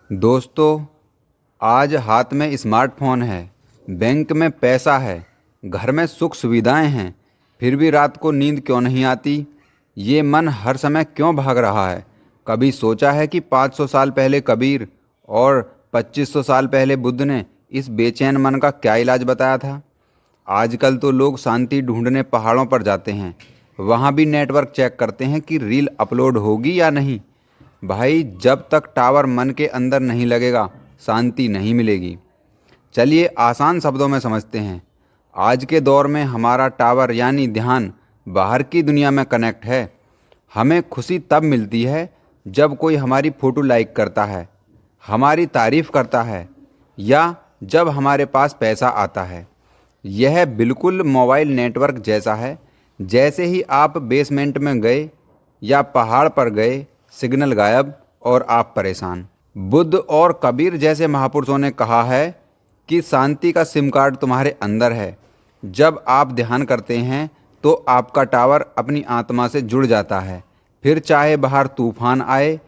दोस्तों, आज हाथ में स्मार्टफोन है, बैंक में पैसा है, घर में सुख सुविधाएं हैं, फिर भी रात को नींद क्यों नहीं आती? ये मन हर समय क्यों भाग रहा है? कभी सोचा है कि 500 साल पहले कबीर और 2500 साल पहले बुद्ध ने इस बेचैन मन का क्या इलाज बताया था? आजकल तो लोग शांति ढूंढने पहाड़ों पर जाते हैं, वहाँ भी नेटवर्क चेक करते हैं कि रील अपलोड होगी या नहीं। भाई, जब तक टावर मन के अंदर नहीं लगेगा, शांति नहीं मिलेगी। चलिए आसान शब्दों में समझते हैं। आज के दौर में हमारा टावर यानी ध्यान बाहर की दुनिया में कनेक्ट है। हमें खुशी तब मिलती है जब कोई हमारी फ़ोटो लाइक करता है, हमारी तारीफ़ करता है, या जब हमारे पास पैसा आता है। यह बिल्कुल मोबाइल नेटवर्क जैसा है। जैसे ही आप बेसमेंट में गए या पहाड़ पर गए, सिग्नल गायब और आप परेशान। बुद्ध और कबीर जैसे महापुरुषों ने कहा है कि शांति का सिम कार्ड तुम्हारे अंदर है। जब आप ध्यान करते हैं तो आपका टावर अपनी आत्मा से जुड़ जाता है। फिर चाहे बाहर तूफान आए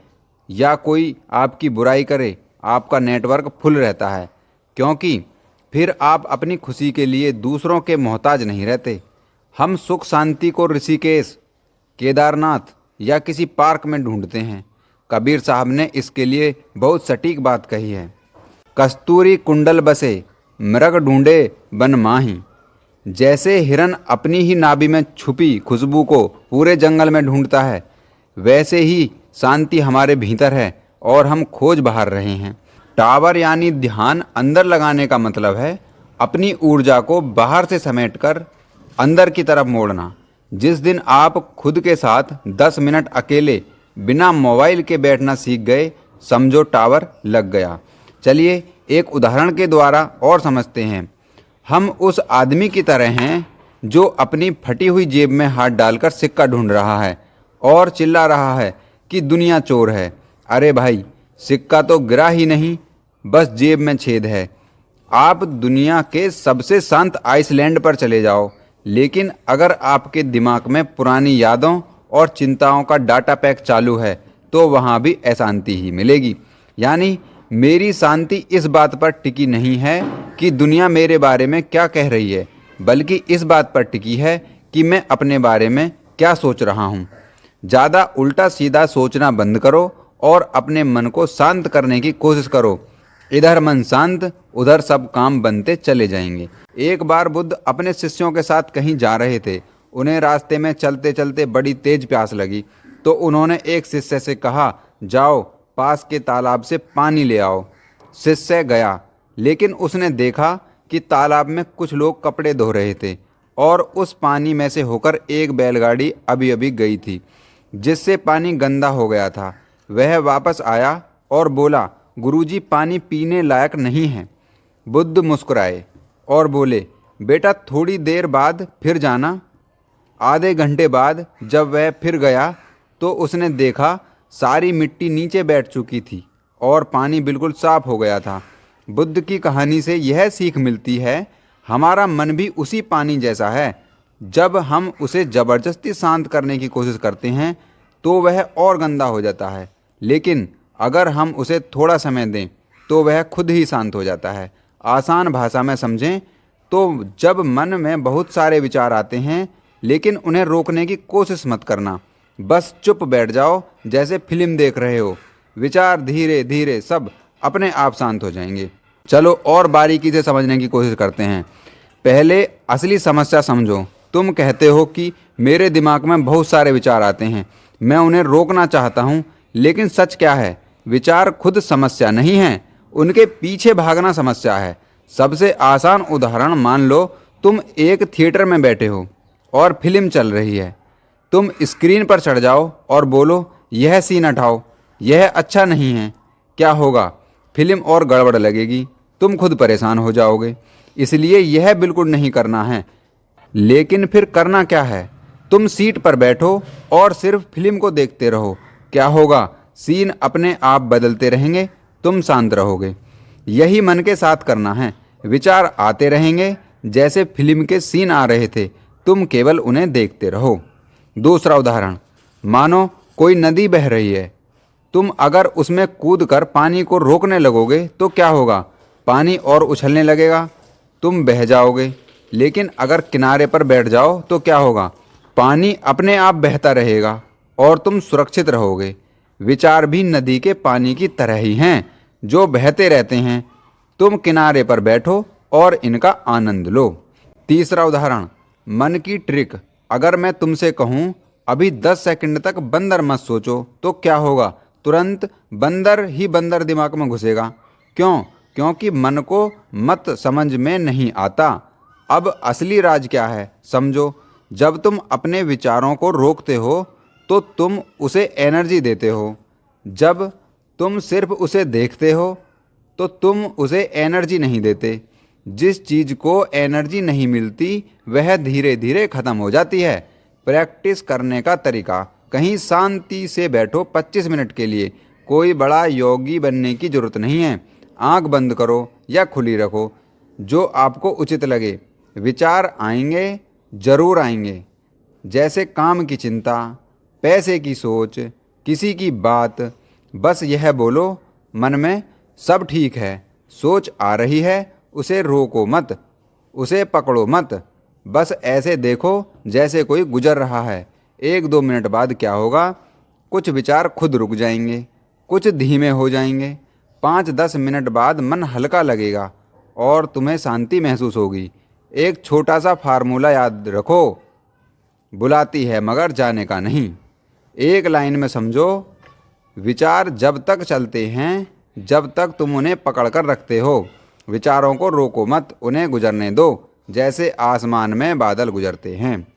या कोई आपकी बुराई करे, आपका नेटवर्क फुल रहता है, क्योंकि फिर आप अपनी खुशी के लिए दूसरों के मोहताज नहीं रहते। हम सुख शांति को ऋषिकेश, केदारनाथ या किसी पार्क में ढूंढते हैं। कबीर साहब ने इसके लिए बहुत सटीक बात कही है। कस्तूरी कुंडल बसे, मृग ढूंढे बन माही। जैसे हिरन अपनी ही नाभि में छुपी खुशबू को पूरे जंगल में ढूंढता है, वैसे ही शांति हमारे भीतर है और हम खोज बाहर रहे हैं। टावर यानी ध्यान अंदर लगाने का मतलब है अपनी ऊर्जा को बाहर से समेटकर अंदर की तरफ मोड़ना। जिस दिन आप खुद के साथ 10 मिनट अकेले बिना मोबाइल के बैठना सीख गए, समझो टावर लग गया। चलिए एक उदाहरण के द्वारा और समझते हैं। हम उस आदमी की तरह हैं जो अपनी फटी हुई जेब में हाथ डालकर सिक्का ढूंढ रहा है और चिल्ला रहा है कि दुनिया चोर है। अरे भाई, सिक्का तो गिरा ही नहीं, बस जेब में छेद है। आप दुनिया के सबसे शांत आइसलैंड पर चले जाओ, लेकिन अगर आपके दिमाग में पुरानी यादों और चिंताओं का डाटा पैक चालू है तो वहाँ भी अशांति ही मिलेगी। यानी मेरी शांति इस बात पर टिकी नहीं है कि दुनिया मेरे बारे में क्या कह रही है, बल्कि इस बात पर टिकी है कि मैं अपने बारे में क्या सोच रहा हूँ। ज़्यादा उल्टा सीधा सोचना बंद करो और अपने मन को शांत करने की कोशिश करो। इधर मन शांत, उधर सब काम बनते चले जाएंगे। एक बार बुद्ध अपने शिष्यों के साथ कहीं जा रहे थे। उन्हें रास्ते में चलते चलते बड़ी तेज प्यास लगी, तो उन्होंने एक शिष्य से कहा, जाओ पास के तालाब से पानी ले आओ। शिष्य गया, लेकिन उसने देखा कि तालाब में कुछ लोग कपड़े धो रहे थे और उस पानी में से होकर एक बैलगाड़ी अभी अभी गई थी, जिससे पानी गंदा हो गया था। वह वापस आया और बोला, गुरुजी, पानी पीने लायक नहीं है। बुद्ध मुस्कुराए और बोले, बेटा थोड़ी देर बाद फिर जाना। आधे घंटे बाद जब वह फिर गया तो उसने देखा सारी मिट्टी नीचे बैठ चुकी थी और पानी बिल्कुल साफ हो गया था। बुद्ध की कहानी से यह सीख मिलती है, हमारा मन भी उसी पानी जैसा है। जब हम उसे ज़बरदस्ती शांत करने की कोशिश करते हैं तो वह और गंदा हो जाता है, लेकिन अगर हम उसे थोड़ा समय दें तो वह खुद ही शांत हो जाता है। आसान भाषा में समझें तो जब मन में बहुत सारे विचार आते हैं, लेकिन उन्हें रोकने की कोशिश मत करना, बस चुप बैठ जाओ जैसे फिल्म देख रहे हो। विचार धीरे धीरे सब अपने आप शांत हो जाएंगे। चलो और बारीकी से समझने की कोशिश करते हैं। पहले असली समस्या समझो। तुम कहते हो कि मेरे दिमाग में बहुत सारे विचार आते हैं, मैं उन्हें रोकना चाहता हूँ, लेकिन सच क्या है? विचार खुद समस्या नहीं है, उनके पीछे भागना समस्या है। सबसे आसान उदाहरण, मान लो तुम एक थिएटर में बैठे हो और फिल्म चल रही है। तुम स्क्रीन पर चढ़ जाओ और बोलो, यह सीन हटाओ, यह अच्छा नहीं है। क्या होगा? फिल्म और गड़बड़ लगेगी, तुम खुद परेशान हो जाओगे। इसलिए यह बिल्कुल नहीं करना है। लेकिन फिर करना क्या है? तुम सीट पर बैठो और सिर्फ फिल्म को देखते रहो। क्या होगा? सीन अपने आप बदलते रहेंगे, तुम शांत रहोगे। यही मन के साथ करना है। विचार आते रहेंगे जैसे फिल्म के सीन आ रहे थे, तुम केवल उन्हें देखते रहो। दूसरा उदाहरण, मानो कोई नदी बह रही है तुम अगर उसमें कूदकर पानी को रोकने लगोगे तो क्या होगा? पानी और उछलने लगेगा, तुम बह जाओगे। लेकिन अगर किनारे पर बैठ जाओ तो क्या होगा? पानी अपने आप बहता रहेगा और तुम सुरक्षित रहोगे। विचार भी नदी के पानी की तरह ही हैं, जो बहते रहते हैं। तुम किनारे पर बैठो और इनका आनंद लो। तीसरा उदाहरण, मन की ट्रिक। अगर मैं तुमसे कहूँ अभी 10 सेकंड तक बंदर मत सोचो तो क्या होगा? तुरंत बंदर ही बंदर दिमाग में घुसेगा। क्यों? क्योंकि मन को मत समझ में नहीं आता। अब असली राज क्या है समझो। जब तुम अपने विचारों को रोकते हो तो तुम उसे एनर्जी देते हो। जब तुम सिर्फ उसे देखते हो तो तुम उसे एनर्जी नहीं देते। जिस चीज़ को एनर्जी नहीं मिलती वह धीरे धीरे ख़त्म हो जाती है। प्रैक्टिस करने का तरीका, कहीं शांति से बैठो 25 मिनट के लिए। कोई बड़ा योगी बनने की ज़रूरत नहीं है। आंख बंद करो या खुली रखो, जो आपको उचित लगे। विचार आएंगे, ज़रूर आएंगे, जैसे काम की चिंता, पैसे की सोच, किसी की बात। बस यह बोलो मन में, सब ठीक है। सोच आ रही है, उसे रोको मत, उसे पकड़ो मत। बस ऐसे देखो जैसे कोई गुजर रहा है। 1-2 मिनट बाद क्या होगा? कुछ विचार खुद रुक जाएंगे, कुछ धीमे हो जाएंगे। 5-10 मिनट बाद मन हल्का लगेगा और तुम्हें शांति महसूस होगी। एक छोटा सा फार्मूला याद रखो, बुलाती है मगर जाने का नहीं। एक लाइन में समझो, विचार जब तक चलते हैं जब तक तुम उन्हें पकड़ कर रखते हो। विचारों को रोको मत, उन्हें गुजरने दो, जैसे आसमान में बादल गुजरते हैं।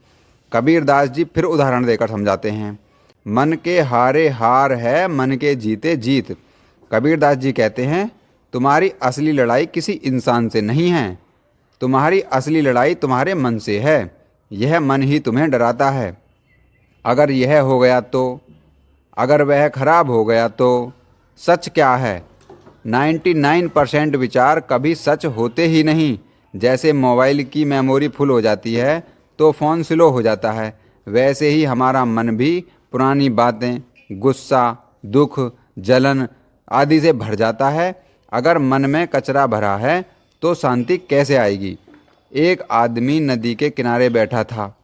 कबीरदास जी फिर उदाहरण देकर समझाते हैं। मन के हारे हार है, मन के जीते जीत। कबीरदास जी कहते हैं, तुम्हारी असली लड़ाई किसी इंसान से नहीं है, तुम्हारी असली लड़ाई तुम्हारे मन से है। यह मन ही तुम्हें डराता है। अगर यह हो गया तो, अगर वह खराब हो गया तो। सच क्या है? 99% विचार कभी सच होते ही नहीं। जैसे मोबाइल की मेमोरी फुल हो जाती है तो फ़ोन स्लो हो जाता है, वैसे ही हमारा मन भी पुरानी बातें, गुस्सा, दुख, जलन आदि से भर जाता है। अगर मन में कचरा भरा है तो शांति कैसे आएगी? एक आदमी नदी के किनारे बैठा था,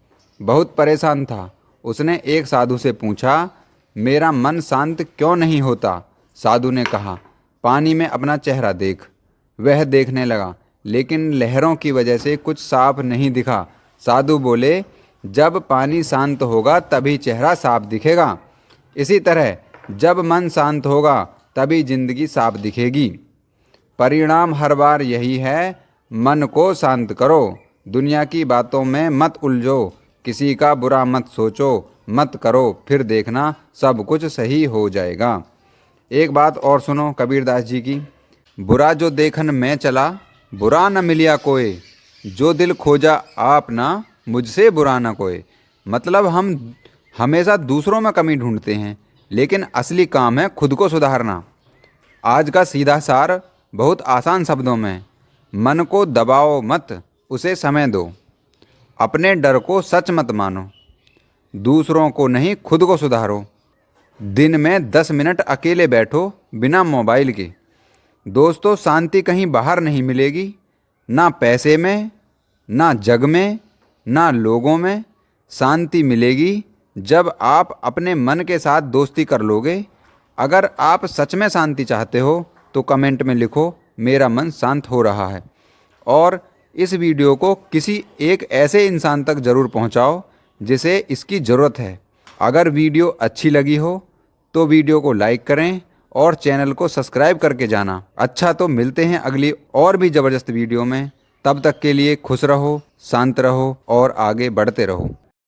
बहुत परेशान था। उसने एक साधु से पूछा, मेरा मन शांत क्यों नहीं होता? साधु ने कहा, पानी में अपना चेहरा देख। वह देखने लगा, लेकिन लहरों की वजह से कुछ साफ नहीं दिखा। साधु बोले, जब पानी शांत होगा तभी चेहरा साफ दिखेगा। इसी तरह जब मन शांत होगा तभी जिंदगी साफ दिखेगी। परिणाम हर बार यही है, मन को शांत करो। दुनिया की बातों में मत उलझो, किसी का बुरा मत सोचो, मत करो, फिर देखना सब कुछ सही हो जाएगा। एक बात और सुनो कबीरदास जी की। बुरा जो देखन मैं चला, बुरा न मिलिया कोई। जो दिल खोजा आप ना, मुझसे बुरा न कोई। मतलब हम हमेशा दूसरों में कमी ढूंढते हैं, लेकिन असली काम है खुद को सुधारना। आज का सीधा सार बहुत आसान शब्दों में, मन को दबाओ मत, उसे समय दो। अपने डर को सच मत मानो, दूसरों को नहीं खुद को सुधारो। दिन में 10 मिनट अकेले बैठो बिना मोबाइल के। दोस्तों, शांति कहीं बाहर नहीं मिलेगी, ना पैसे में, ना जग में, ना लोगों में। शांति मिलेगी जब आप अपने मन के साथ दोस्ती कर लोगे। अगर आप सच में शांति चाहते हो तो कमेंट में लिखो, मेरा मन शांत हो रहा है। और इस वीडियो को किसी एक ऐसे इंसान तक ज़रूर पहुंचाओ जिसे इसकी ज़रूरत है। अगर वीडियो अच्छी लगी हो तो वीडियो को लाइक करें और चैनल को सब्सक्राइब करके जाना। अच्छा, तो मिलते हैं अगली और भी ज़बरदस्त वीडियो में। तब तक के लिए खुश रहो, शांत रहो और आगे बढ़ते रहो।